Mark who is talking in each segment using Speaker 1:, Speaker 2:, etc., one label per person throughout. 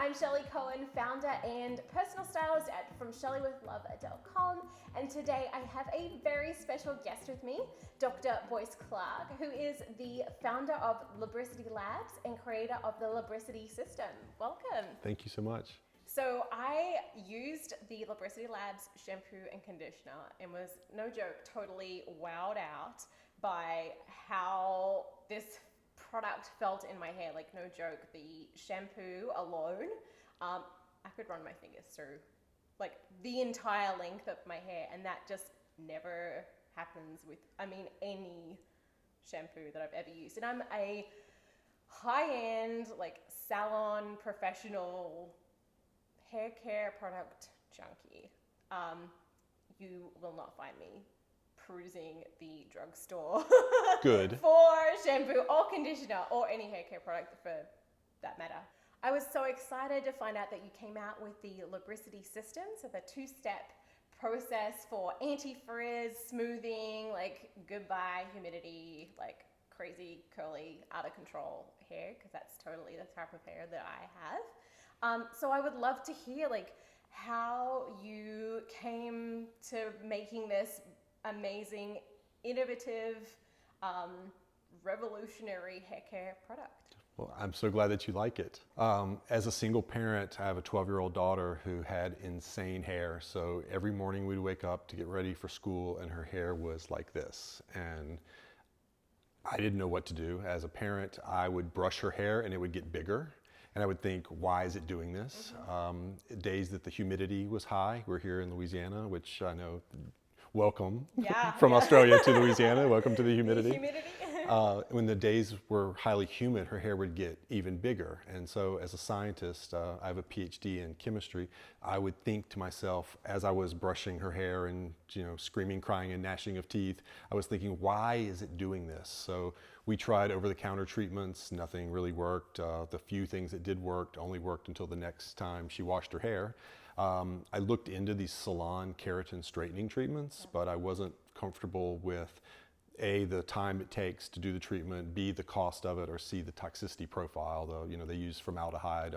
Speaker 1: I'm Shelley Cohen, founder and personal stylist from ShelleyWithLove.com, and today I have a very special guest with me, Dr. Boyce Clark, who is the founder of Lubricity Labs and creator of the Lubricity System. Welcome.
Speaker 2: Thank you so much.
Speaker 1: So I used the Lubricity Labs shampoo and conditioner and was, no joke, totally wowed out by how this product felt in my hair. Like, no joke, the shampoo alone, I could run my fingers through like the entire length of my hair, and that just never happens with, any shampoo that I've ever used. And I'm a high-end, like, salon professional hair care product junkie. You will not find me perusing the drugstore
Speaker 2: Good.
Speaker 1: for shampoo or conditioner or any hair care product for that matter. I was so excited to find out that you came out with the Lubricity System, so the two-step process for anti-frizz, smoothing, like goodbye humidity, like crazy curly out of control hair, because that's totally the type of hair that I have. So I would love to hear like how you came to making this amazing, innovative, revolutionary hair care product.
Speaker 2: Well, I'm so glad that you like it. As a single parent, I have a 12-year-old daughter who had insane hair. So every morning we'd wake up to get ready for school and her hair was like this. And I didn't know what to do. As a parent, I would brush her hair and it would get bigger. And I would think, why is it doing this? Days that the humidity was high, we're here in Louisiana, which I know, welcome from Australia to Louisiana, welcome to the humidity. When the days were highly humid, her hair would get even bigger. And so as a scientist, I have a PhD in chemistry, I would think to myself, as I was brushing her hair and screaming, crying, and gnashing of teeth, I was thinking, why is it doing this? So we tried over-the-counter treatments, nothing really worked. The few things that did work only worked until the next time she washed her hair. I looked into these salon keratin straightening treatments, but I wasn't comfortable with A, the time it takes to do the treatment, B, the cost of it, or C, the toxicity profile. They use formaldehyde,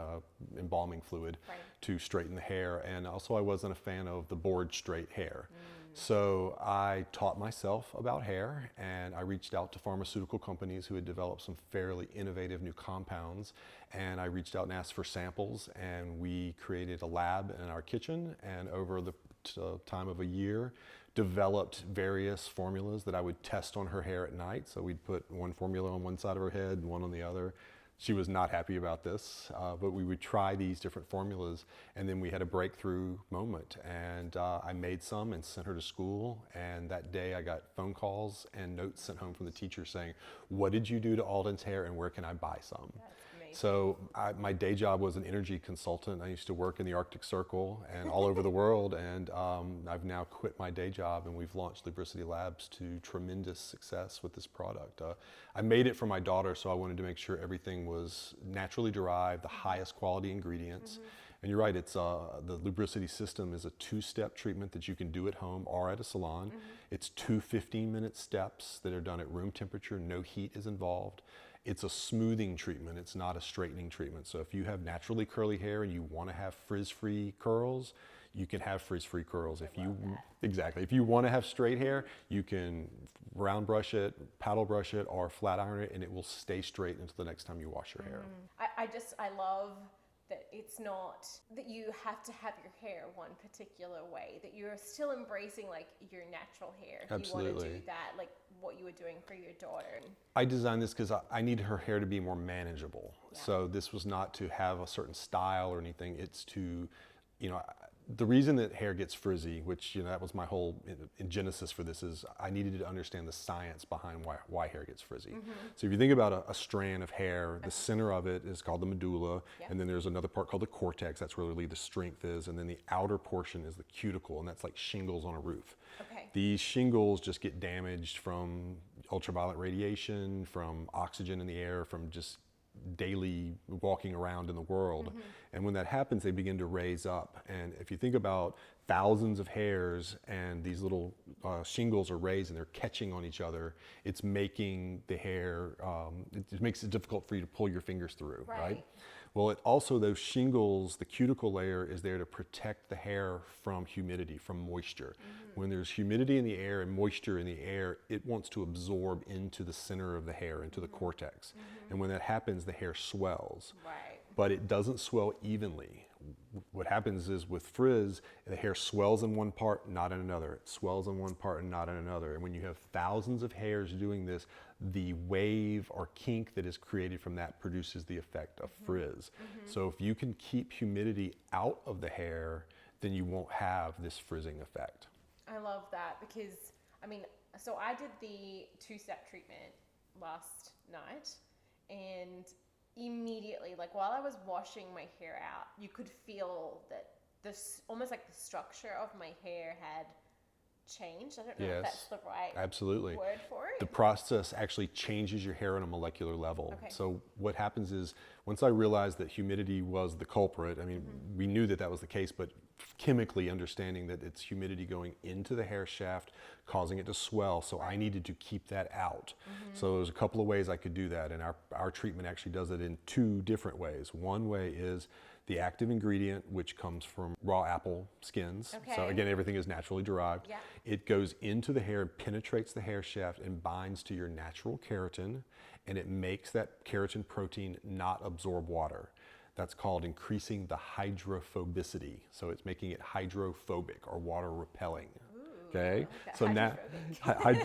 Speaker 2: embalming fluid to straighten the hair. And also I wasn't a fan of the board straight hair. So I taught myself about hair, and I reached out to pharmaceutical companies who had developed some fairly innovative new compounds. And I reached out and asked for samples, and we created a lab in our kitchen, and over the time of a year, developed various formulas that I would test on her hair at night. So we'd put one formula on one side of her head and one on the other. She was not happy about this, but we would try these different formulas, and then we had a breakthrough moment. And I made some and sent her to school, and that day I got phone calls and notes sent home from the teacher saying, what did you do to Alden's hair and where can I buy some? So my day job was an energy consultant. I used to work in the Arctic Circle and all over the world, and I've now quit my day job, and we've launched Lubricity Labs to tremendous success with this product. I made it for my daughter, so I wanted to make sure everything was naturally derived, the highest quality ingredients. And you're right, it's the Lubricity System is a two-step treatment that you can do at home or at a salon. It's 2 15-minute steps that are done at room temperature, no heat is involved. It's a smoothing treatment, it's not a straightening treatment. So if you have naturally curly hair and you want to have frizz-free curls, you can have frizz-free curls. If you want to have straight hair, you can round brush it, paddle brush it, or flat iron it, and it will stay straight until the next time you wash your hair.
Speaker 1: I love that it's not that you have to have your hair one particular way, that you're still embracing like your natural hair.
Speaker 2: Absolutely.
Speaker 1: You want to do that, like what you were doing for your daughter.
Speaker 2: I designed this because I needed her hair to be more manageable. So this was not to have a certain style or anything. It's to, the reason that hair gets frizzy, which that was my whole genesis for this, is I needed to understand the science behind why hair gets frizzy. So if you think about a strand of hair, the center of it is called the medulla, and then there's another part called the cortex. That's where really the strength is, and then the outer portion is the cuticle, and that's like shingles on a roof. These shingles just get damaged from ultraviolet radiation, from oxygen in the air, from just daily walking around in the world. And when that happens, they begin to raise up. And if you think about thousands of hairs and these little shingles are raised and they're catching on each other, it's making the hair, it makes it difficult for you to pull your fingers through, right? Well, it also, those shingles, the cuticle layer is there to protect the hair from humidity, from moisture. When there's humidity in the air and moisture in the air, it wants to absorb into the center of the hair, into the cortex. And when that happens, the hair swells.
Speaker 1: Right.
Speaker 2: But it doesn't swell evenly. What happens is with frizz, the hair swells in one part, not in another. It swells in one part and not in another. And when you have thousands of hairs doing this, the wave or kink that is created from that produces the effect of frizz. So if you can keep humidity out of the hair, then you won't have this frizzing effect.
Speaker 1: I love that because, I mean, so I did the 2-step treatment last night, and immediately, like while I was washing my hair out, you could feel that this, almost like the structure of my hair had changed. I don't know if that's the right
Speaker 2: absolutely.
Speaker 1: word for it.
Speaker 2: The process actually changes your hair on a molecular level.
Speaker 1: Okay.
Speaker 2: So what happens is, once I realized that humidity was the culprit, I mean, we knew that that was the case, but chemically understanding that it's humidity going into the hair shaft, causing it to swell, so I needed to keep that out. So there's a couple of ways I could do that, and our treatment actually does it in 2 different ways. One way is the active ingredient, which comes from raw apple skins. So again, everything is naturally derived.
Speaker 1: Yeah.
Speaker 2: It goes into the hair, penetrates the hair shaft, and binds to your natural keratin, and it makes that keratin protein not absorb water. That's called increasing the hydrophobicity. So it's making it hydrophobic or water repelling. Okay, so now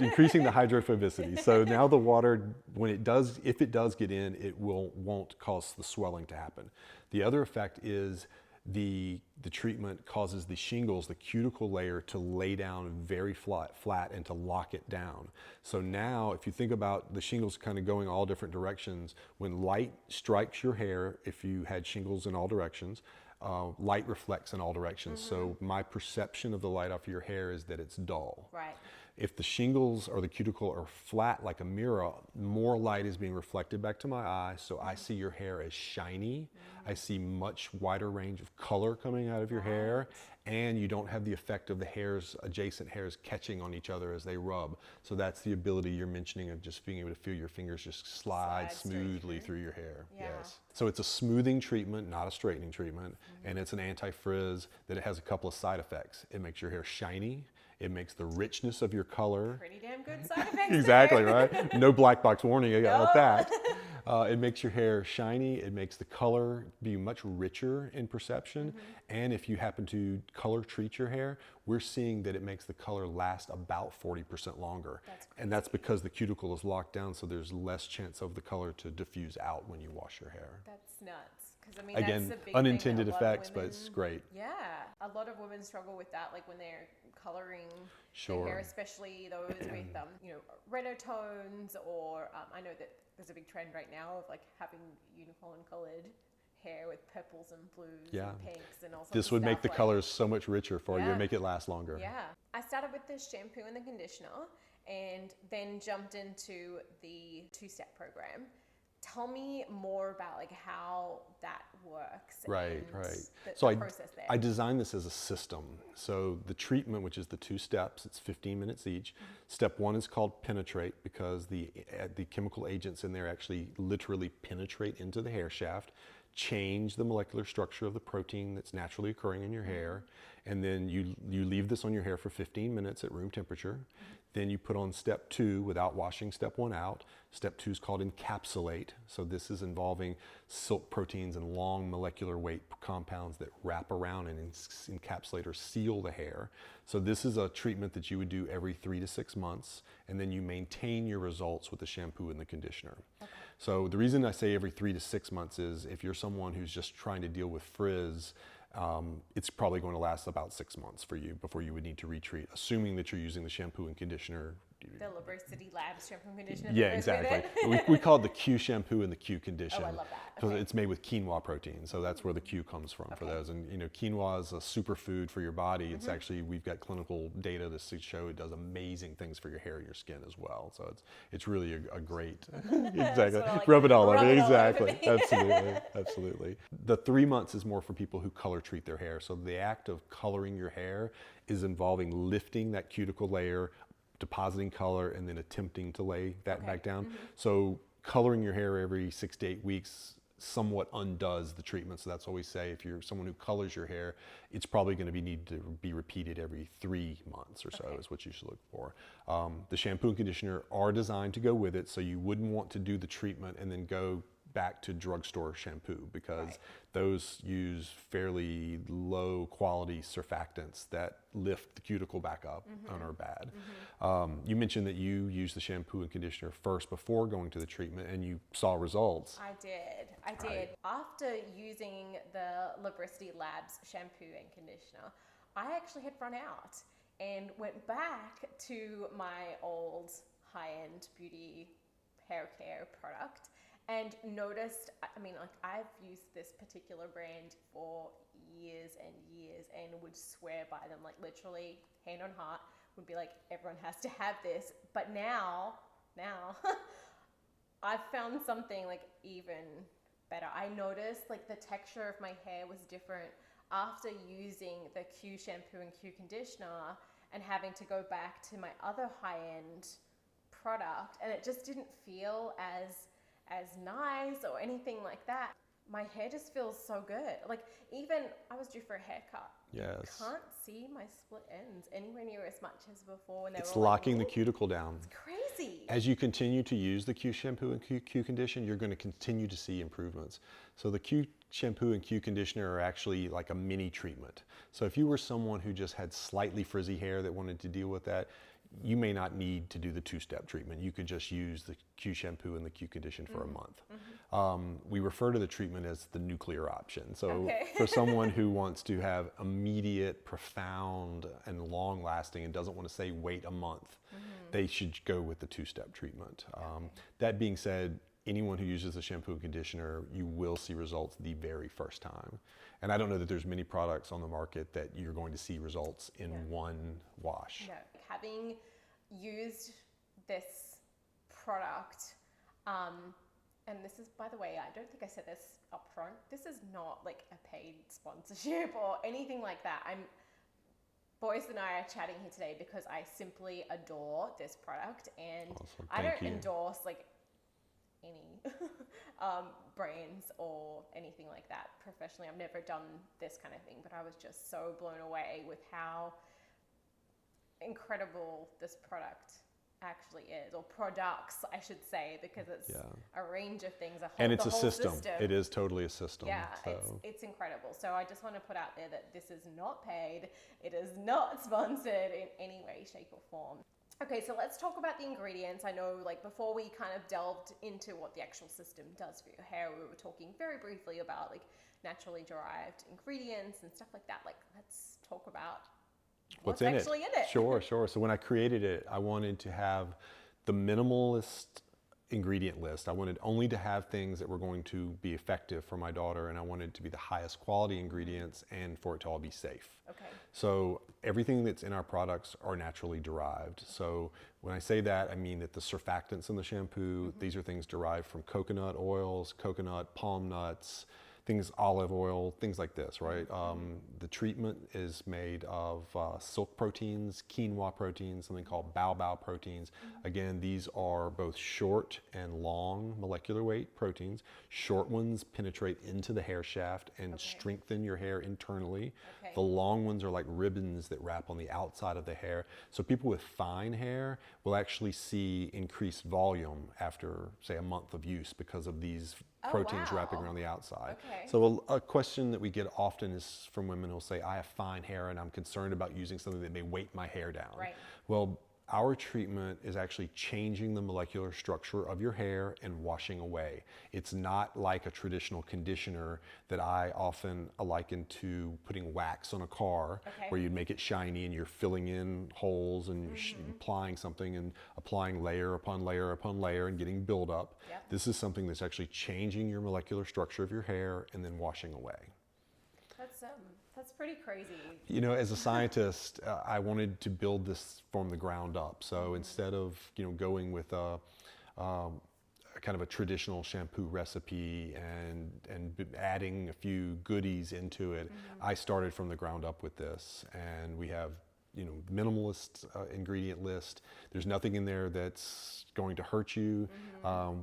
Speaker 2: increasing the hydrophobicity. So now the water, when it does, if it does get in, it won't cause the swelling to happen. The other effect is the treatment causes the shingles, the cuticle layer, to lay down very flat and to lock it down. So now, if you think about the shingles kind of going all different directions, when light strikes your hair, if you had shingles in all directions, light reflects in all directions. So my perception of the light off of your hair is that it's dull.
Speaker 1: Right.
Speaker 2: If the shingles or the cuticle are flat like a mirror, more light is being reflected back to my eye, so I see your hair as shiny. I see much wider range of color coming out of your hair, and you don't have the effect of the hairs, adjacent hairs, catching on each other as they rub. So that's the ability you're mentioning of just being able to feel your fingers just slide smoothly through your hair. Yes. So it's a smoothing treatment, not a straightening treatment, and it's an anti-frizz. That it has a couple of side effects. It makes your hair shiny. It makes the richness of your color.
Speaker 1: Pretty damn good side effects.
Speaker 2: Exactly, right? No black box warning about that. It makes your hair shiny. It makes the color be much richer in perception. And if you happen to color treat your hair, we're seeing that it makes the color last about 40% longer. And that's because the cuticle is locked down, so there's less chance of the color to diffuse out when you wash your hair.
Speaker 1: That's nuts. Because I mean,
Speaker 2: again,
Speaker 1: that's a big
Speaker 2: unintended
Speaker 1: thing
Speaker 2: effects,
Speaker 1: women,
Speaker 2: but it's great.
Speaker 1: Yeah, a lot of women struggle with that, like when they're coloring
Speaker 2: Sure.
Speaker 1: their hair, especially those with redder tones, or I know that there's a big trend right now of like having unicorn colored hair with purples and blues and pinks and all sorts
Speaker 2: This
Speaker 1: of
Speaker 2: would
Speaker 1: stuff,
Speaker 2: make the
Speaker 1: like,
Speaker 2: colors so much richer for you and make it last longer.
Speaker 1: Yeah. I started with the shampoo and the conditioner and then jumped into the 2-step program. Tell me more about like how that works.
Speaker 2: Right.
Speaker 1: So the process there.
Speaker 2: I designed this as a system. So the treatment, which is the 2 steps, it's 15 minutes each. Step 1 is called penetrate because the chemical agents in there actually literally penetrate into the hair shaft, change the molecular structure of the protein that's naturally occurring in your hair, and then you leave this on your hair for 15 minutes at room temperature. Then you put on step 2 without washing step 1 out. Step 2 is called encapsulate. So this is involving silk proteins and long molecular weight compounds that wrap around and encapsulate or seal the hair. So this is a treatment that you would do every 3 to 6 months, and then you maintain your results with the shampoo and the conditioner. So the reason I say every 3 to 6 months is if you're someone who's just trying to deal with frizz, it's probably going to last about 6 months for you before you would need to retreat, assuming that you're using the shampoo and conditioner.
Speaker 1: The Lubricity Labs shampoo and conditioner.
Speaker 2: Yeah, exactly. we call it the Q-Shampoo and the Q-Condition.
Speaker 1: Oh, I love that.
Speaker 2: Because it's made with quinoa protein, so that's where the Q comes from for those. And quinoa is a superfood for your body. It's actually, we've got clinical data to show it does amazing things for your hair and your skin as well. So it's really a great, exactly.
Speaker 1: Like,
Speaker 2: rub it all over.
Speaker 1: All over
Speaker 2: Exactly.
Speaker 1: me.
Speaker 2: Absolutely. The 3 months is more for people who color treat their hair. So the act of coloring your hair is involving lifting that cuticle layer, depositing color, and then attempting to lay that back down. So coloring your hair every 6 to 8 weeks somewhat undoes the treatment. So that's why we say if you're someone who colors your hair, it's probably going to need to be repeated every 3 months or so is what you should look for. The shampoo and conditioner are designed to go with it, so you wouldn't want to do the treatment and then go back to drugstore shampoo, because those use fairly low quality surfactants that lift the cuticle back up and are bad. You mentioned that you used the shampoo and conditioner first before going to the treatment, and you saw results.
Speaker 1: I did. After using the Lubricity Labs shampoo and conditioner, I actually had run out and went back to my old high-end beauty hair care product and noticed, I mean, like, I've used this particular brand for years and years and would swear by them, like literally hand on heart, would be like, everyone has to have this. But now I've found something like even better. I noticed like the texture of my hair was different after using the Q shampoo and Q conditioner and having to go back to my other high-end product, and it just didn't feel as nice or anything like that. My hair just feels so good. Like, even I was due for a haircut.
Speaker 2: Yes.
Speaker 1: Can't see my split ends anywhere near as much as before when they
Speaker 2: It's
Speaker 1: were
Speaker 2: locking
Speaker 1: like,
Speaker 2: the cuticle down.
Speaker 1: It's crazy.
Speaker 2: As you continue to use the Q shampoo and Q condition, you're going to continue to see improvements. So the Q shampoo and Q conditioner are actually like a mini treatment. So if you were someone who just had slightly frizzy hair that wanted to deal with that, you may not need to do the two-step treatment. You could just use the Q shampoo and the Q condition for a month. We refer to the treatment as the nuclear option. So for someone who wants to have immediate, profound, and long-lasting and doesn't want to say wait a month, they should go with the two-step treatment. That being said, anyone who uses the shampoo and conditioner, you will see results the very first time. And I don't know that there's many products on the market that you're going to see results in one wash.
Speaker 1: No. Having used this product, and this is, by the way, I don't think I said this up front, this is not like a paid sponsorship or anything like that. Boyce and I are chatting here today because I simply adore this product, and
Speaker 2: Awesome.
Speaker 1: I don't
Speaker 2: Thank you.
Speaker 1: endorse like any brands or anything like that professionally. I've never done this kind of thing, but I was just so blown away with how incredible this product actually is, or products I should say, because it's a range of things,
Speaker 2: and it's a system. It is totally a system.
Speaker 1: Yeah,
Speaker 2: so.
Speaker 1: it's incredible. So I just want to put out there that this is not paid, it is not sponsored in any way, shape or form. Okay, so let's talk about the ingredients. I know, like, before we kind of delved into what the actual system does for your hair, we were talking very briefly about like naturally derived ingredients and stuff like that. Like, let's talk about what's actually in it.
Speaker 2: Sure. So when I created it, I wanted to have the minimalist ingredient list. I wanted only to have things that were going to be effective for my daughter, and I wanted it to be the highest quality ingredients and for it to all be safe.
Speaker 1: Okay.
Speaker 2: So everything that's in our products are naturally derived. So when I say that, I mean that the surfactants in the shampoo, these are things derived from coconut oils, coconut, palm nuts, things, olive oil, things like this, right? The treatment is made of silk proteins, quinoa proteins, something called baobab proteins. Again, these are both short and long molecular weight proteins. Short ones penetrate into the hair shaft and strengthen your hair internally. The long ones are like ribbons that wrap on the outside of the hair. So people with fine hair will actually see increased volume after, say, a month of use because of these proteins wrapping around the outside. So a question that we get often is from women who'll say, I have fine hair and I'm concerned about using something that may weight my hair down. Well, our treatment is actually changing the molecular structure of your hair and washing away. It's not like a traditional conditioner that I often liken to putting wax on a car, where you'd make it shiny and you're filling in holes and applying something and applying layer upon layer upon layer and getting buildup. This is something that's actually changing your molecular structure of your hair and then washing away.
Speaker 1: That's pretty crazy.
Speaker 2: You know, as a scientist, I wanted to build this from the ground up. So instead of, going with a kind of a traditional shampoo recipe and adding a few goodies into it, I started from the ground up with this. And we have minimalist ingredient list. There's nothing in there that's going to hurt you.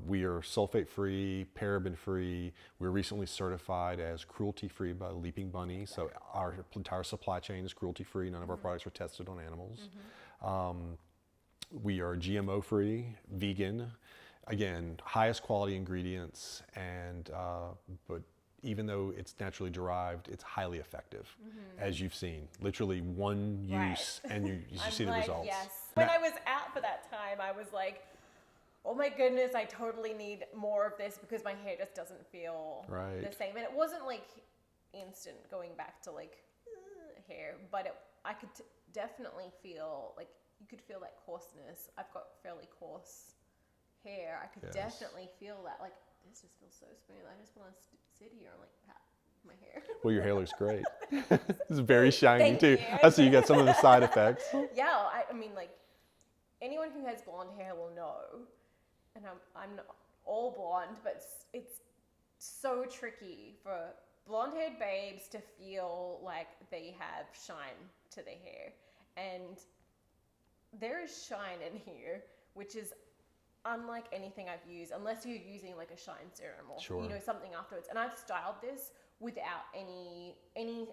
Speaker 2: We are sulfate free, paraben free. We're recently certified as cruelty free by Leaping Bunny. So our entire supply chain is cruelty free. None of our products are tested on animals. We are GMO free, vegan. Again, highest quality ingredients, and but even though it's naturally derived, it's highly effective, as you've seen. Literally one use, and you see the results.
Speaker 1: Yes. When I was out for that time, I was like, oh my goodness, I totally need more of this because my hair just doesn't feel the same. And it wasn't like instant going back to like hair, but I could definitely feel like, you could feel that coarseness. I've got fairly coarse hair. I could definitely feel that. Like, this just feels so smooth. I just want to sit here and like pat my hair.
Speaker 2: Well, your hair looks great. It's very shiny
Speaker 1: Thank
Speaker 2: too.
Speaker 1: you.
Speaker 2: I see you got some of the side effects.
Speaker 1: Yeah, I mean, like, anyone who has blonde hair will know, and I'm not all blonde, but it's so tricky for blonde-haired babes to feel like they have shine to their hair, and there is shine in here, which is unlike anything I've used, unless you're using like a shine serum or something afterwards. And I've styled this without any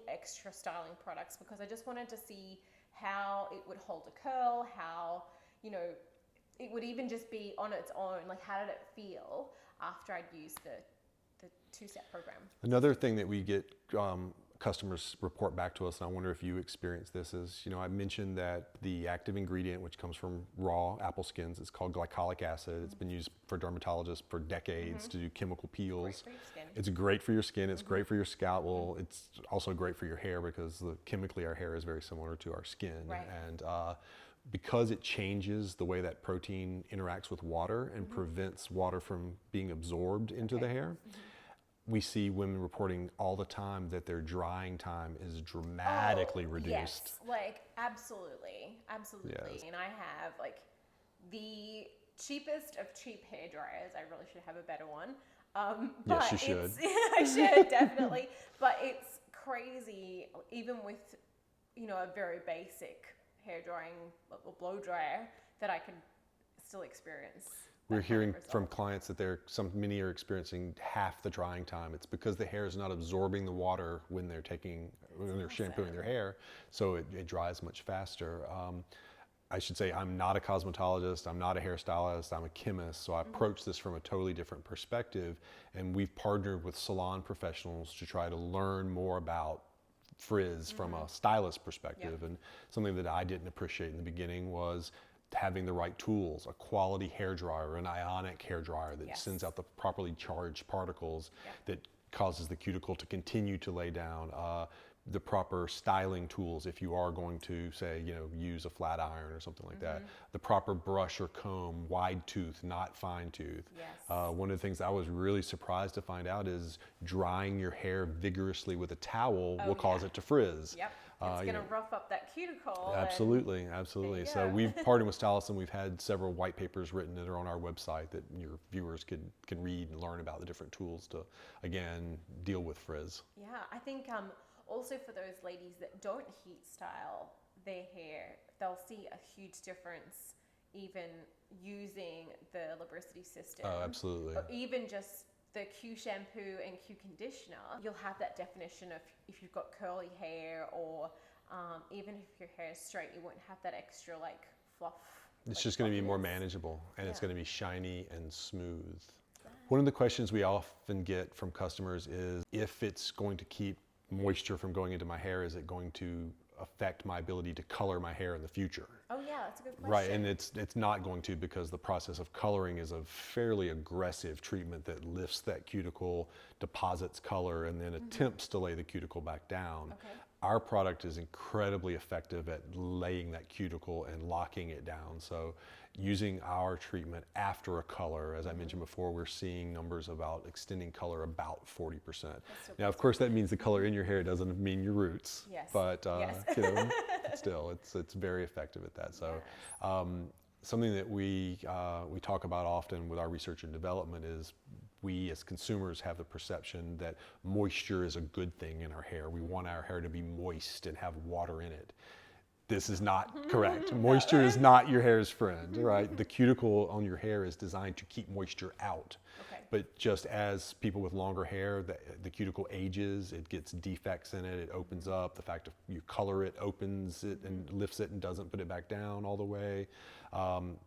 Speaker 1: extra styling products because I just wanted to see how it would hold a curl, how it would even just be on its own. Like, how did it feel after I'd used the two-step program?
Speaker 2: Another thing that we get customers report back to us, and I wonder if you experience this, is, I mentioned that the active ingredient, which comes from raw apple skins, is called glycolic acid. It's been used for dermatologists for decades to do chemical peels.
Speaker 1: Great for your skin.
Speaker 2: It's great for your skin. It's great for your scalp. Well, it's also great for your hair because chemically our hair is very similar to our skin.
Speaker 1: Right.
Speaker 2: And because it changes the way that protein interacts with water and prevents water from being absorbed into the hair, we see women reporting all the time that their drying time is dramatically reduced.
Speaker 1: Yes, like absolutely.
Speaker 2: Yes.
Speaker 1: And I have like the cheapest of cheap hair dryers. I really should have a better one. But
Speaker 2: yes, you should.
Speaker 1: I should, definitely. But it's crazy, even with, a very basic hair drying or blow dryer, that I can still experience.
Speaker 2: We're hearing from clients that many are experiencing half the drying time. It's because the hair is not absorbing the water when they're shampooing their hair, so it dries much faster. I should say I'm not a cosmetologist, I'm not a hairstylist, I'm a chemist, so I approach this from a totally different perspective, and we've partnered with salon professionals to try to learn more about frizz from a stylist perspective. And something that I didn't appreciate in the beginning was having the right tools, a quality hair dryer, an ionic hair dryer that sends out the properly charged particles that causes the cuticle to continue to lay down, the proper styling tools if you are going to, say, use a flat iron or something like that, the proper brush or comb, wide tooth, not fine tooth. One of the things I was really surprised to find out is drying your hair vigorously with a towel will cause it to frizz.
Speaker 1: It's going to rough up that cuticle.
Speaker 2: Absolutely, absolutely. So we've partnered with stylists, and we've had several white papers written that are on our website that your viewers can read and learn about the different tools to, again, deal with frizz.
Speaker 1: Yeah, I think also for those ladies that don't heat style their hair, they'll see a huge difference even using the Lubricity System.
Speaker 2: Oh, absolutely.
Speaker 1: Or even just the Q-Shampoo and Q-Conditioner. You'll have that definition of if you've got curly hair, or even if your hair is straight, you won't have that extra like fluff.
Speaker 2: It's just going to be more manageable, and it's going to be shiny and smooth. One of the questions we often get from customers is, if it's going to keep moisture from going into my hair, is it going to affect my ability to color my hair in the future?
Speaker 1: Oh yeah, that's a good question.
Speaker 2: Right, and it's not going to, because the process of coloring is a fairly aggressive treatment that lifts that cuticle, deposits color, and then attempts to lay the cuticle back down. Our product is incredibly effective at laying that cuticle and locking it down. So using our treatment after a color, as I mentioned before, we're seeing numbers about extending color about 40%. Now, of course, that means the color in your hair doesn't mean your roots, but still, it's very effective at that. So something that we talk about often with our research and development is, we as consumers have the perception that moisture is a good thing in our hair. We want our hair to be moist and have water in it. this is not correct. Moisture is not your hair's friend, right? The cuticle on your hair is designed to keep moisture out.
Speaker 1: Okay.
Speaker 2: But just as people with longer hair, the cuticle ages, it gets defects in it, it opens up. The fact of you color it opens it and lifts it and doesn't put it back down all the way.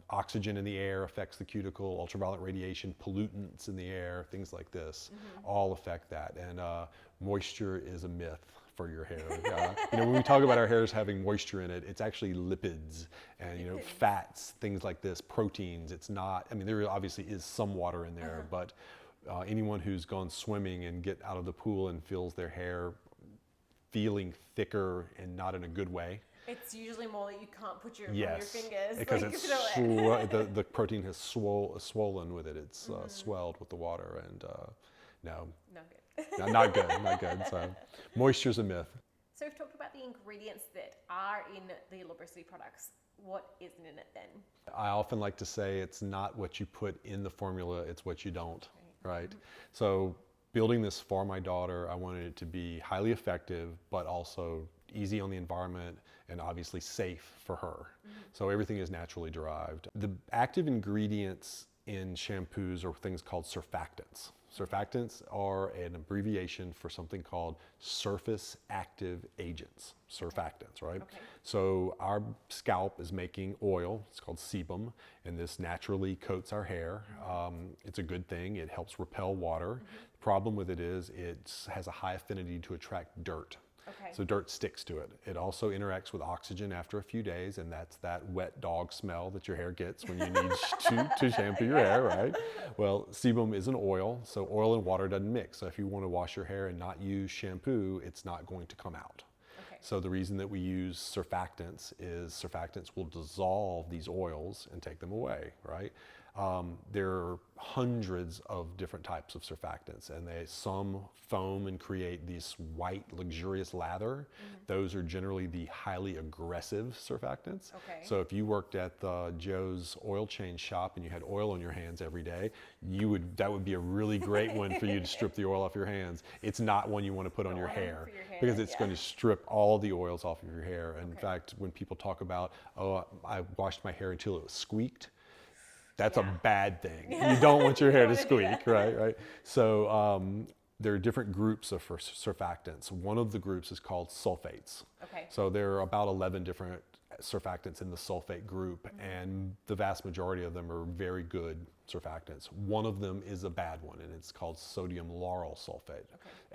Speaker 2: Oxygen in the air affects the cuticle, ultraviolet radiation, pollutants in the air, things like this, all affect that. And moisture is a myth for your hair. You know, when we talk about our hairs having moisture in it, it's actually lipids and, you know, fats, things like this, proteins. It's not, I mean, there obviously is some water in there, but anyone who's gone swimming and get out of the pool and feels their hair feeling thicker and not in a good way.
Speaker 1: It's usually more that you can't put your,
Speaker 2: Yes,
Speaker 1: on your fingers.
Speaker 2: because
Speaker 1: like,
Speaker 2: it's the protein has swollen with it. It's swelled with the water, and no,
Speaker 1: Not good.
Speaker 2: not good, not good. So moisture's a myth.
Speaker 1: So we've talked about the ingredients that are in the Lubricity products. What isn't in it then?
Speaker 2: I often like to say it's not what you put in the formula, it's what you don't, right? So building this for my daughter, I wanted it to be highly effective, but also easy on the environment and obviously safe for her. So everything is naturally derived. The active ingredients in shampoos are things called surfactants. Surfactants are an abbreviation for something called surface active agents, surfactants, right?
Speaker 1: Okay.
Speaker 2: So our scalp is making oil, it's called sebum, and this naturally coats our hair. It's a good thing, it helps repel water. The problem with it is it has a high affinity to attract dirt.
Speaker 1: Okay.
Speaker 2: So dirt sticks to it. It also interacts with oxygen after a few days, and that's that wet dog smell that your hair gets when you need to shampoo your hair, right? Well, sebum is an oil, so oil and water doesn't mix. So if you want to wash your hair and not use shampoo, it's not going to come out.
Speaker 1: Okay.
Speaker 2: So the reason that we use surfactants is surfactants will dissolve these oils and take them away, right? There are hundreds of different types of surfactants, and some foam and create these white, luxurious lather. Those are generally the highly aggressive surfactants.
Speaker 1: Okay.
Speaker 2: So if you worked at Joe's oil change shop and you had oil on your hands every day, that would be a really great one for you to strip the oil off your hands. It's not one you want to put on your hair, because it's going to strip all the oils off of your hair. And in fact, when people talk about, oh, I washed my hair until it was squeaked, that's a bad thing. You don't want your hair to squeak, right? So there are different groups of surfactants. One of the groups is called sulfates.
Speaker 1: Okay.
Speaker 2: So there are about 11 different surfactants in the sulfate group, and the vast majority of them are very good surfactants. One of them is a bad one, and it's called sodium lauryl sulfate,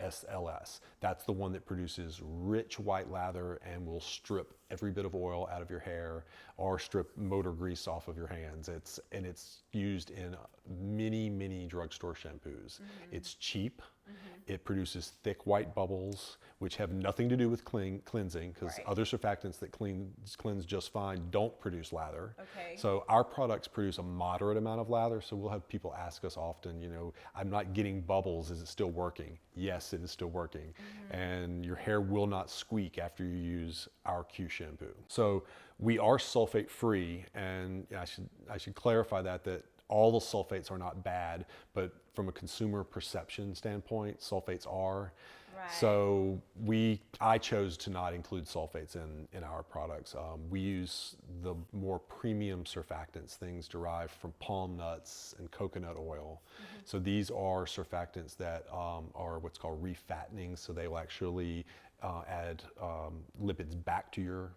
Speaker 2: SLS. That's the one that produces rich white lather and will strip every bit of oil out of your hair or strip motor grease off of your hands. It's used in many drugstore shampoos. It's cheap. It produces thick white bubbles, which have nothing to do with cleansing, because other surfactants that cleanse just fine don't produce lather.
Speaker 1: Okay.
Speaker 2: So our products produce a moderate amount of lather. So we'll have people ask us often, you know, I'm not getting bubbles, is it still working? Yes, it is still working. And your hair will not squeak after you use our Q shampoo. So we are sulfate free, and I should clarify that all the sulfates are not bad, but from a consumer perception standpoint, sulfates are.
Speaker 1: Right.
Speaker 2: So I chose to not include sulfates in our products. We use the more premium surfactants, things derived from palm nuts and coconut oil. So these are surfactants that are what's called refattening. So they will actually add lipids back to your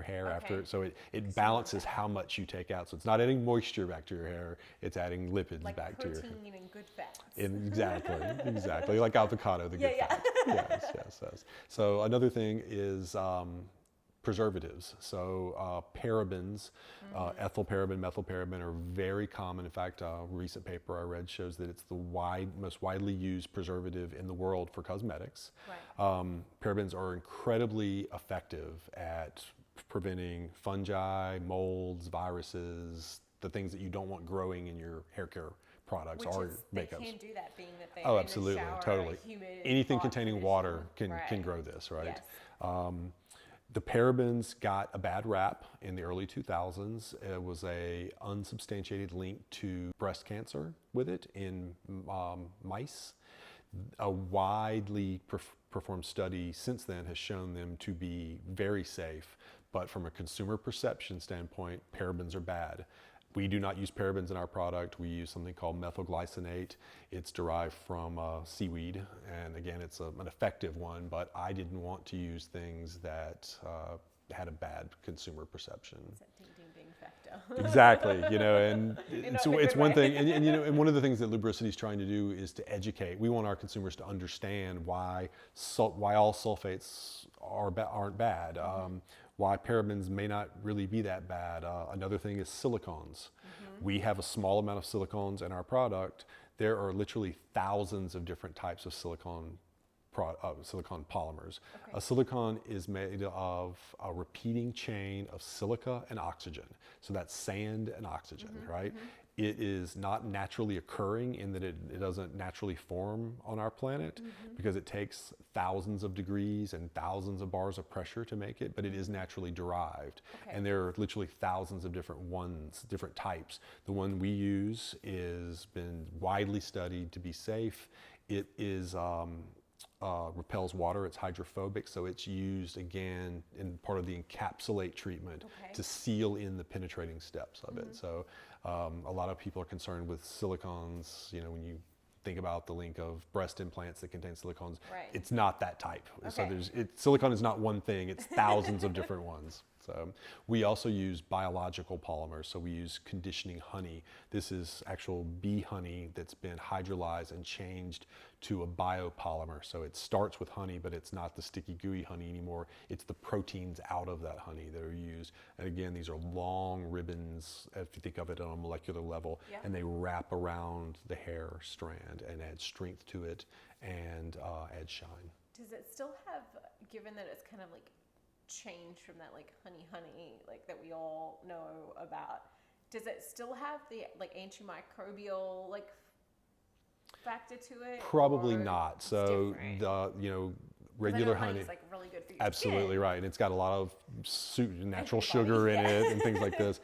Speaker 2: hair after, so it balances how much you take out. So it's not adding moisture back to your hair, it's adding lipids back to your hair.
Speaker 1: Like protein and good fats.
Speaker 2: Exactly, like avocado, the good fat. Yes. So another thing is preservatives. So parabens, ethyl paraben, methyl paraben are very common. In fact, a recent paper I read shows that it's the most widely used preservative in the world for cosmetics.
Speaker 1: Right.
Speaker 2: Parabens are incredibly effective at preventing fungi, molds, viruses, the things that you don't want growing in your hair care products or makeups.
Speaker 1: They can do that, being that they're
Speaker 2: Oh,
Speaker 1: in
Speaker 2: absolutely,
Speaker 1: the shower,
Speaker 2: totally.
Speaker 1: humid,
Speaker 2: Anything
Speaker 1: hot
Speaker 2: containing
Speaker 1: condition.
Speaker 2: water can grow this, right?
Speaker 1: Yes.
Speaker 2: The parabens got a bad rap in the early 2000s. It was a unsubstantiated link to breast cancer with it in mice. A widely performed study since then has shown them to be very safe, But from a consumer perception standpoint, parabens are bad. We do not use parabens in our product. We use something called methylglycinate. It's derived from seaweed, and again, it's an effective one, but I didn't want to use things that had a bad consumer perception.
Speaker 1: It's that ding ding ding factor.
Speaker 2: Exactly, you know, and so it's one
Speaker 1: way.
Speaker 2: thing, and you know, and one of the things that Lubricity is trying to do is to educate. We want our consumers to understand why all sulfates aren't bad. Why parabens may not really be that bad. Another thing is silicones. We have a small amount of silicones in our product. There are literally thousands of different types of silicone polymers.
Speaker 1: Okay.
Speaker 2: A silicone is made of a repeating chain of silica and oxygen. So that's sand and oxygen, right? It is not naturally occurring in that it doesn't naturally form on our planet because it takes thousands of degrees and thousands of bars of pressure to make it, but it is naturally derived.
Speaker 1: Okay.
Speaker 2: And there are literally thousands of different different types. The one we use is been widely studied to be safe. It is repels water, it's hydrophobic, so it's used again in part of the encapsulate treatment to seal in the penetrating steps of it. So a lot of people are concerned with silicones, you know, when you think about the link of breast implants that contain silicones, it's not that type. So silicone is not one thing, it's thousands of different ones. So we also use biological polymers. So we use conditioning honey. This is actual bee honey that's been hydrolyzed and changed to a biopolymer. So it starts with honey, but it's not the sticky gooey honey anymore. It's the proteins out of that honey that are used. And again, these are long ribbons, if you think of it on a molecular level, and they wrap around the hair strand and add strength to it and add shine.
Speaker 1: Does it still have, given that it's kind of like change from that like honey like that we all know about, does it still have the like antimicrobial like factor to it?
Speaker 2: Probably not. So the regular honey
Speaker 1: is like really good for your
Speaker 2: absolutely
Speaker 1: skin.
Speaker 2: Right, and it's got a lot of natural sugar in it and things like this.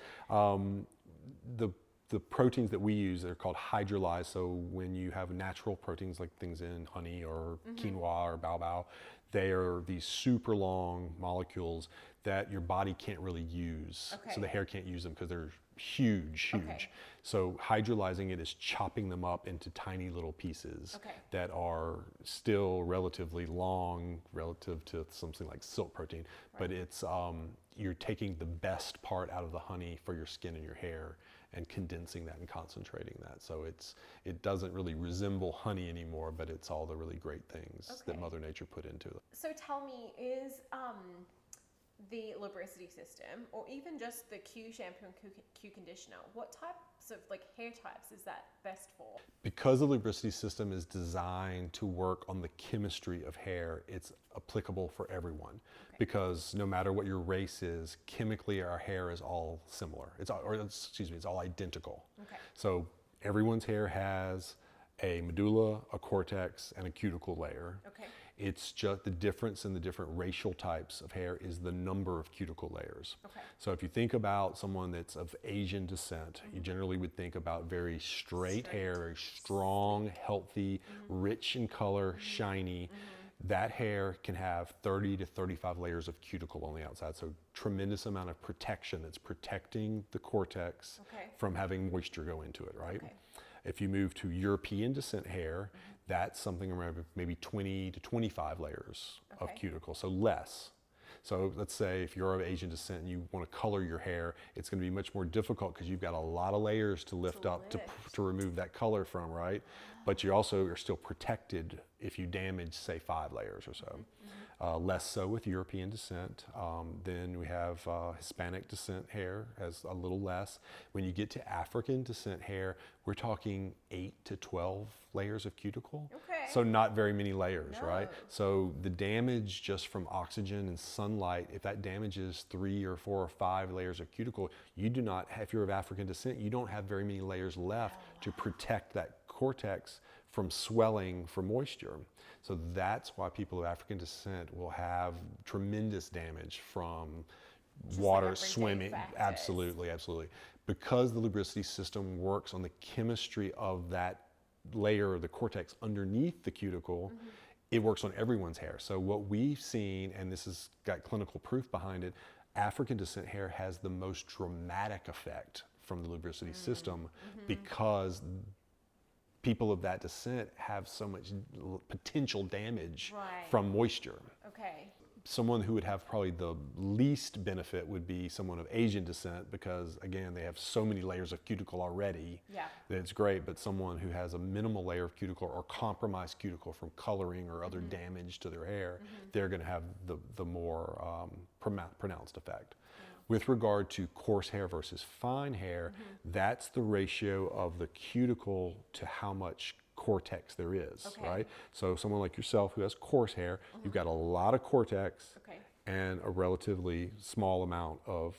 Speaker 2: The proteins that we use are called hydrolyzed. So when you have natural proteins like things in honey or quinoa or baobab, they are these super long molecules that your body can't really use. So the hair can't use them because they're huge. So hydrolyzing it is chopping them up into tiny little pieces that are still relatively long relative to something like silk protein, but it's you're taking the best part out of the honey for your skin and your hair and condensing that and concentrating that. So it doesn't really resemble honey anymore, but it's all the really great things that Mother Nature put into it.
Speaker 1: So tell me, is the Lubricity System, or even just the Q-Shampoo and Q-Conditioner, what types of like hair types is that best for?
Speaker 2: Because the Lubricity System is designed to work on the chemistry of hair, it's applicable for everyone. Because no matter what your race is, chemically our hair is all similar. It's all identical. So everyone's hair has a medulla, a cortex, and a cuticle layer. It's just the difference in the different racial types of hair is the number of cuticle layers. So if you think about someone that's of Asian descent, you generally would think about very straight hair, very strong, healthy, rich in color, shiny. That hair can have 30 to 35 layers of cuticle on the outside. So tremendous amount of protection. It's protecting the cortex from having moisture go into it, right? If you move to European descent hair, that's something around maybe 20 to 25 layers of cuticle, so less. So let's say if you're of Asian descent and you want to color your hair, it's going to be much more difficult because you've got a lot of layers to lift up to remove that color from, right? But you also are still protected if you damage, say, 5 layers or so. Less so with European descent. Then we have Hispanic descent hair has a little less. When you get to African descent hair, we're talking 8 to 12 layers of cuticle. So not very many layers, right? So the damage just from oxygen and sunlight, if that damages 3 or 4 or 5 layers of cuticle, you do not, if you're of African descent, you don't have very many layers left to protect that cortex from swelling from moisture. So that's why people of African descent will have tremendous damage from water, swimming. Absolutely. Because the Lubricity System works on the chemistry of that layer of the cortex underneath the cuticle, it works on everyone's hair. So what we've seen, and this has got clinical proof behind it, African descent hair has the most dramatic effect from the lubricity system because people of that descent have so much potential damage from moisture.
Speaker 1: Okay.
Speaker 2: Someone who would have probably the least benefit would be someone of Asian descent because, again, they have so many layers of cuticle already that it's great. But someone who has a minimal layer of cuticle or compromised cuticle from coloring or other damage to their hair, they're going to have the more pronounced effect. With regard to coarse hair versus fine hair, that's the ratio of the cuticle to how much cortex there is, right? So someone like yourself who has coarse hair, you've got a lot of cortex and a relatively small amount of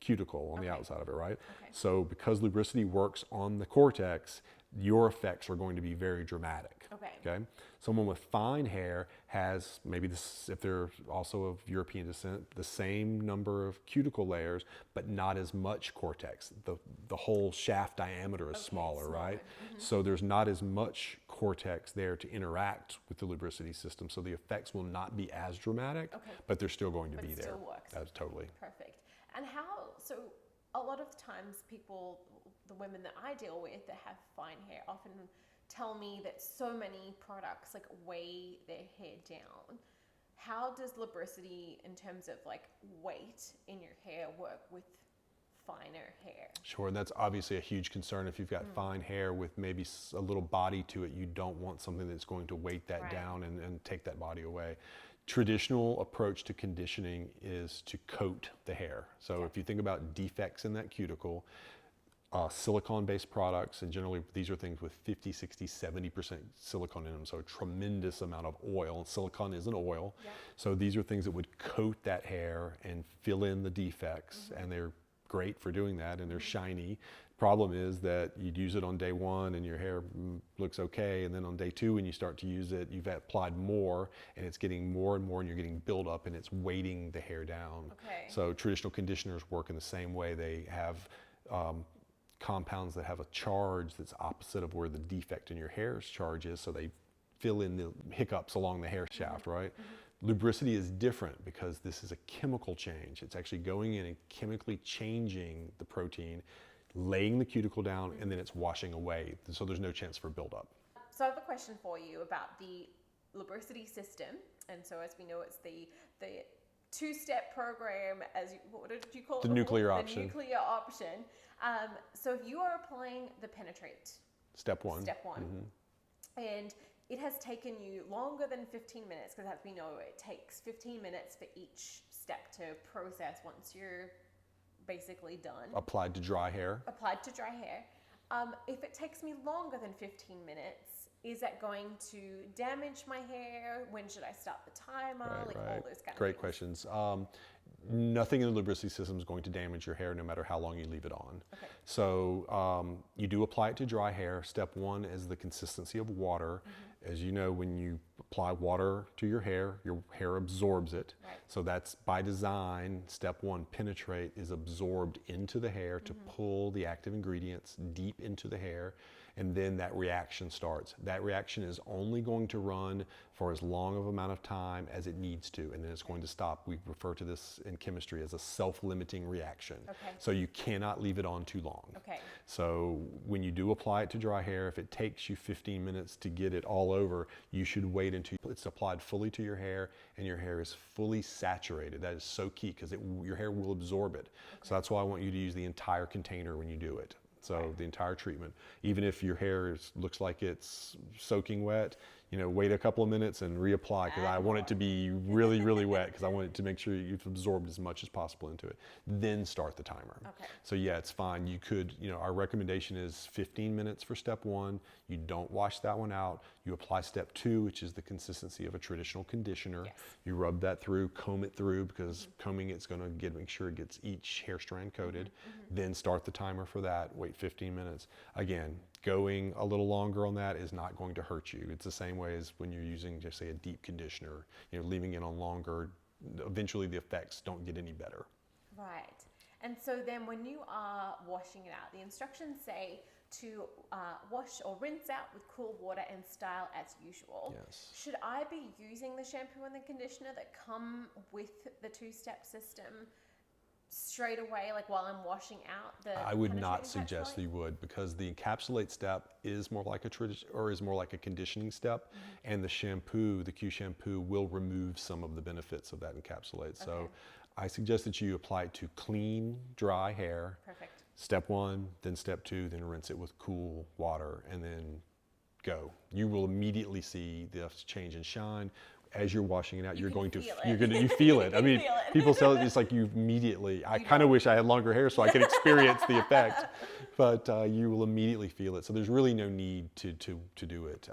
Speaker 2: cuticle on the outside of it, right? So because lubricity works on the cortex, your effects are going to be very dramatic. Okay. Someone with fine hair has maybe this, if they're also of European descent, the same number of cuticle layers, but not as much cortex. The whole shaft diameter is smaller, right? So there's not as much cortex there to interact with the lubricity system. So the effects will not be as dramatic, but they're still going to be there.
Speaker 1: Still works.
Speaker 2: That's totally.
Speaker 1: Perfect. And so a lot of times people, the women that I deal with that have fine hair often tell me that so many products like weigh their hair down. How does lubricity in terms of like weight in your hair work with finer hair?
Speaker 2: Sure, and that's obviously a huge concern. If you've got fine hair with maybe a little body to it, you don't want something that's going to weight that down and take that body away. Traditional approach to conditioning is to coat the hair. So if you think about defects in that cuticle, silicone-based products, and generally these are things with 50, 60, 70% silicone in them, so a tremendous amount of oil. Silicone is an oil. So these are things that would coat that hair and fill in the defects, and they're great for doing that, and they're shiny. Problem is that you'd use it on day one and your hair looks okay, and then on day two when you start to use it, you've applied more and it's getting more and more and you're getting buildup and it's weighting the hair down. So traditional conditioners work in the same way. They have compounds that have a charge that's opposite of where the defect in your hair's charge is, so they fill in the hiccups along the hair shaft, right? Lubricity is different because this is a chemical change. It's actually going in and chemically changing the protein, laying the cuticle down, and then it's washing away, so there's no chance for buildup.
Speaker 1: So I have a question for you about the Lubricity System, and so as we know, it's the two-step program, what did you call it?
Speaker 2: The nuclear option.
Speaker 1: The nuclear option. So if you are applying the penetrate,
Speaker 2: Step one,
Speaker 1: and it has taken you longer than 15 minutes, because as we know, it takes 15 minutes for each step to process once you're basically done.
Speaker 2: Applied to dry hair.
Speaker 1: If it takes me longer than 15 minutes, is that going to damage my hair? When should I start the timer? All those kind of things.
Speaker 2: Great questions. Nothing in the lubricity system is going to damage your hair no matter how long you leave it on. So you do apply it to dry hair. Step one is the consistency of water. As you know, when you apply water to your hair absorbs it. So that's by design. Step one, penetrate, is absorbed into the hair to pull the active ingredients deep into the hair. And then that reaction starts. That reaction is only going to run for as long of amount of time as it needs to, and then it's going to stop. We refer to this in chemistry as a self-limiting reaction. So you cannot leave it on too long. So when you do apply it to dry hair, if it takes you 15 minutes to get it all over, you should wait until it's applied fully to your hair and your hair is fully saturated. That is so key because your hair will absorb it. So that's why I want you to use the entire container when you do it. So the entire treatment, even if your hair looks like it's soaking wet, wait a couple of minutes and reapply, because I want it to be really, really wet, because I want it to make sure you've absorbed as much as possible into it. Then start the timer. So yeah, it's fine. You could, our recommendation is 15 minutes for step one. You don't wash that one out. You apply step two, which is the consistency of a traditional conditioner. You rub that through, comb it through, because combing it's going to make sure it gets each hair strand coated. Then start the timer for that. Wait 15 minutes. Again, going a little longer on that is not going to hurt you. It's the same way as when you're using, just say, a deep conditioner. Leaving it on longer, eventually the effects don't get any better.
Speaker 1: And so then when you are washing it out, the instructions say to wash or rinse out with cool water and style as usual. Should I be using the shampoo and the conditioner that come with the two-step system straight away, like while I'm washing out the
Speaker 2: I would not
Speaker 1: penetrating
Speaker 2: suggest
Speaker 1: encapsulate?
Speaker 2: you would, because the encapsulate step is more like a is more like a conditioning step, and the shampoo, the Q shampoo, will remove some of the benefits of that encapsulate. So
Speaker 1: Okay.
Speaker 2: I suggest that you apply it to clean, dry hair.
Speaker 1: Perfect.
Speaker 2: Step 1, then step 2, then rinse it with cool water, and then go. You will immediately see the change in shine. As you're washing it out, you're going to, you feel it. I mean,
Speaker 1: feel it.
Speaker 2: people tell it, it's like you immediately, I kind of wish I had longer hair so I could experience the effect, but you will immediately feel it. So there's really no need to do it.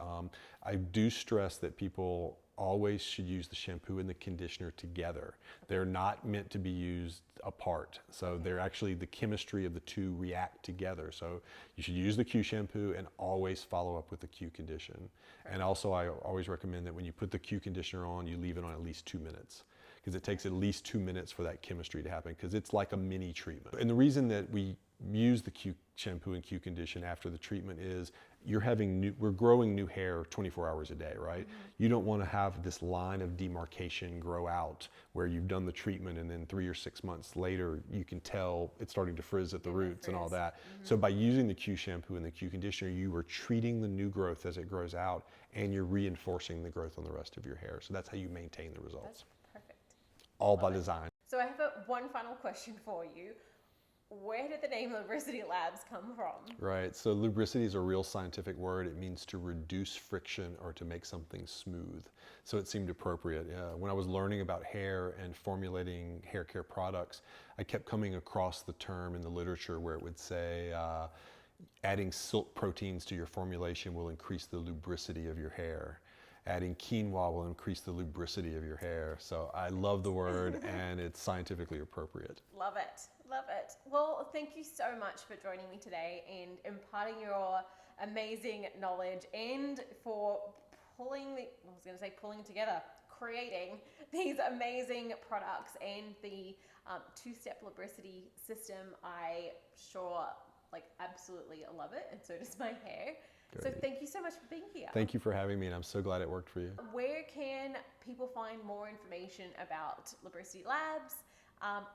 Speaker 2: I do stress that people always should use the shampoo and the conditioner together. They're not meant to be used apart. So they're actually, the chemistry of the two react together. So you should use the Q shampoo and always follow up with the Q condition. And also I always recommend that when you put the Q conditioner on, you leave it on at least 2 minutes, because it takes at least 2 minutes for that chemistry to happen, because it's like a mini treatment. And the reason that we use the Q shampoo and Q condition after the treatment is we're growing new hair 24 hours a day, right? You don't want to have this line of demarcation grow out where you've done the treatment and then 3 or 6 months later you can tell it's starting to frizz at the roots and all that. So by using the Q shampoo and the Q conditioner, you are treating the new growth as it grows out, and you're reinforcing the growth on the rest of your hair. So that's how you maintain the results.
Speaker 1: That's perfect.
Speaker 2: All by design.
Speaker 1: So I have one final question for you. Where did the name Lubricity Labs come from?
Speaker 2: Right, so lubricity is a real scientific word. It means to reduce friction or to make something smooth. So it seemed appropriate. When I was learning about hair and formulating hair care products, I kept coming across the term in the literature where it would say, adding silk proteins to your formulation will increase the lubricity of your hair. Adding quinoa will increase the lubricity of your hair. So I love the word and it's scientifically appropriate.
Speaker 1: Love it. Love it. Well, thank you so much for joining me today and imparting your amazing knowledge, and for pulling together, creating these amazing products and the two-step lubricity system. I absolutely love it, and so does my hair.
Speaker 2: Great.
Speaker 1: So thank you so much for being here.
Speaker 2: Thank you for having me, and I'm so glad it worked for you.
Speaker 1: Where can people find more information about Lubricity Labs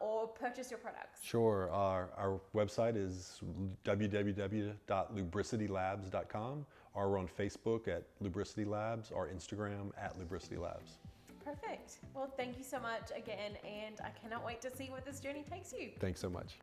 Speaker 1: or purchase your products?
Speaker 2: Sure. Our website is www.lubricitylabs.com, or we're on Facebook at Lubricity Labs, or Instagram at Lubricity Labs.
Speaker 1: Perfect. Well, thank you so much again, and I cannot wait to see where this journey takes you.
Speaker 2: Thanks so much.